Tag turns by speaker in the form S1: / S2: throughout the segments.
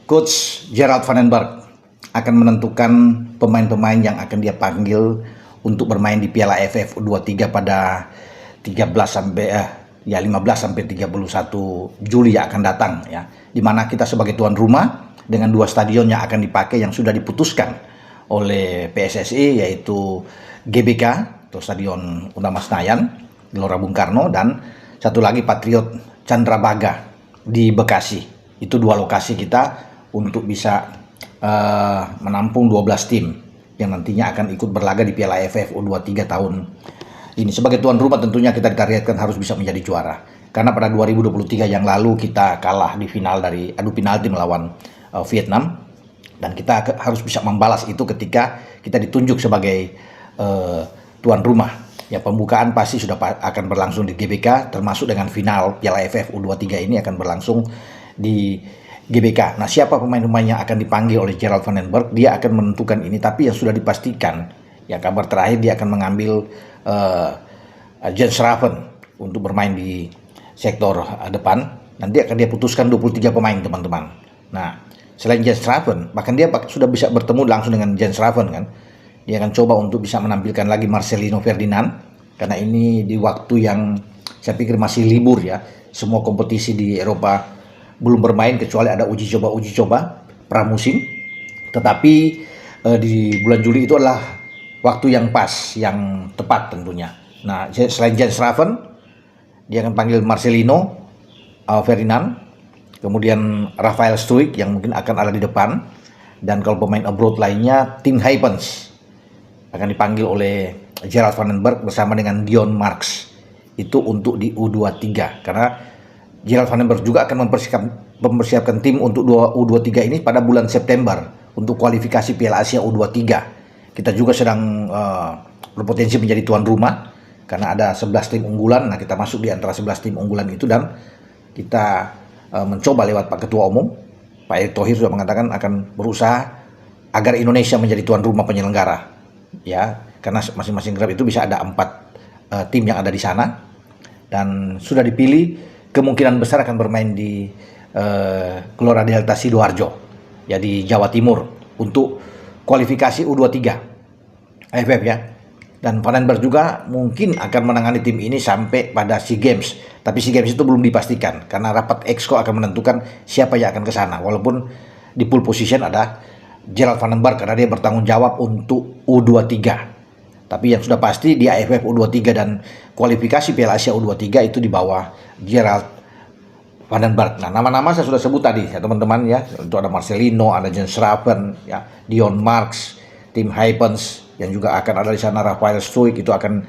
S1: Coach Gerald Van den Berg akan menentukan pemain-pemain yang akan dia panggil untuk bermain di Piala AFF U23 pada 15 sampai 31 Juli yang akan datang ya. Di mana kita sebagai tuan rumah dengan dua stadion yang akan dipakai yang sudah diputuskan oleh PSSI, yaitu GBK atau Stadion Utama Senayan Gelora Bung Karno, dan satu lagi Patriot Candrabaga di Bekasi. Itu dua lokasi kita untuk bisa menampung 12 tim yang nantinya akan ikut berlaga di Piala AFF U23 tahun ini. Sebagai tuan rumah tentunya kita ditargetkan harus bisa menjadi juara. Karena pada 2023 yang lalu kita kalah di final dari adu penalti melawan Vietnam, dan kita harus bisa membalas itu ketika kita ditunjuk sebagai tuan rumah. Ya, pembukaan pasti sudah akan berlangsung di GBK, termasuk dengan final Piala AFF U23 ini akan berlangsung di GBK. Nah, siapa pemain-pemain yang akan dipanggil oleh Gerald Van den Berg, dia akan menentukan ini, tapi yang sudah dipastikan, ya kabar terakhir dia akan mengambil Jens Schraven untuk bermain di sektor depan. Nanti akan dia putuskan 23 pemain, teman-teman. Nah, selain Jens Schraven, bahkan dia sudah bisa bertemu langsung dengan Jens Schraven kan. Dia akan coba untuk bisa menampilkan lagi Marcelino Ferdinand, karena ini di waktu yang saya pikir masih libur ya. Semua kompetisi di Eropa belum bermain kecuali ada uji coba pramusim. Tetapi di bulan Juli itu adalah waktu yang pas, yang tepat tentunya. Nah, selain Jens Schraven, dia akan panggil Marcelino Ferdinand, kemudian Rafael Struijk yang mungkin akan ada di depan, dan kalau pemain abroad lainnya Tim Hypens akan dipanggil oleh Gerald Van den Berg bersama dengan Dion Marks. Itu untuk di U23, karena Gerald Van den Berg juga akan mempersiapkan tim untuk U23 ini pada bulan September untuk kualifikasi Piala Asia U23. Kita juga sedang berpotensi menjadi tuan rumah karena ada 11 tim unggulan. Nah, kita masuk di antara 11 tim unggulan itu, dan kita mencoba lewat Pak Ketua Umum, Pak Erick Thohir sudah mengatakan akan berusaha agar Indonesia menjadi tuan rumah penyelenggara. Ya, karena masing-masing grup itu bisa ada 4 tim yang ada di sana, dan sudah dipilih kemungkinan besar akan bermain di Gelora Delta Sidoarjo ya, di Jawa Timur untuk kualifikasi U23 AFF ya. Dan Van den Berg juga mungkin akan menangani tim ini sampai pada SEA Games, tapi SEA Games itu belum dipastikan karena rapat Exco akan menentukan siapa yang akan ke sana. Walaupun di pole position ada Gerald Van den Berg karena dia bertanggung jawab untuk U23. Tapi yang sudah pasti di AFF U23 dan kualifikasi Piala Asia U23 itu di bawah Gerald Van den Berg. Nah, nama-nama saya sudah sebut tadi ya teman-teman ya. Itu ada Marcelino, ada Jens Schraven, ya, Dion Marks, Tim Hypens yang juga akan ada di sana, Rafael Struijk itu akan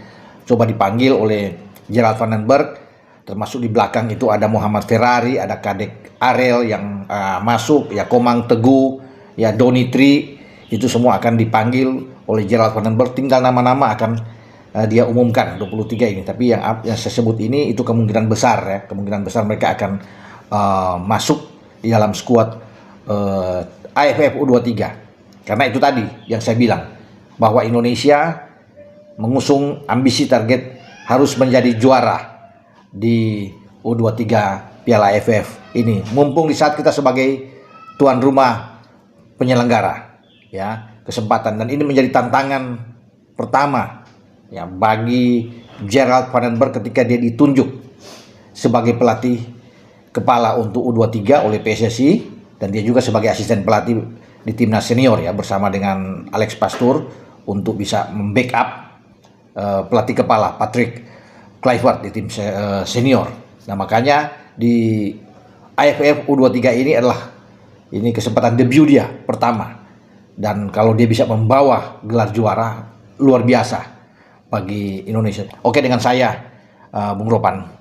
S1: coba dipanggil oleh Gerald Van den Berg. Termasuk di belakang itu ada Muhammad Ferrari, ada Kadek Arel yang masuk, ya Komang Teguh, ya Doni Tri, itu semua akan dipanggil oleh Gerald Van den Berg. Tinggal nama-nama akan dia umumkan 23 ini. Tapi yang saya sebut ini itu kemungkinan besar ya, kemungkinan besar mereka akan masuk di dalam skuad AFF U23. Karena itu tadi yang saya bilang bahwa Indonesia mengusung ambisi target harus menjadi juara di U23 Piala AFF ini. Mumpung di saat kita sebagai tuan rumah penyelenggara ya, kesempatan, dan ini menjadi tantangan pertama ya bagi Gerald Van den Berg ketika dia ditunjuk sebagai pelatih kepala untuk U23 oleh PSSI, dan dia juga sebagai asisten pelatih di timnas senior ya bersama dengan Alex Pastur untuk bisa membackup pelatih kepala Patrick Kluivert di tim senior. Nah, makanya di AFF U23 ini adalah kesempatan debut dia pertama, dan kalau dia bisa membawa gelar juara luar biasa bagi Indonesia. Oke, dengan saya Bung Ropan.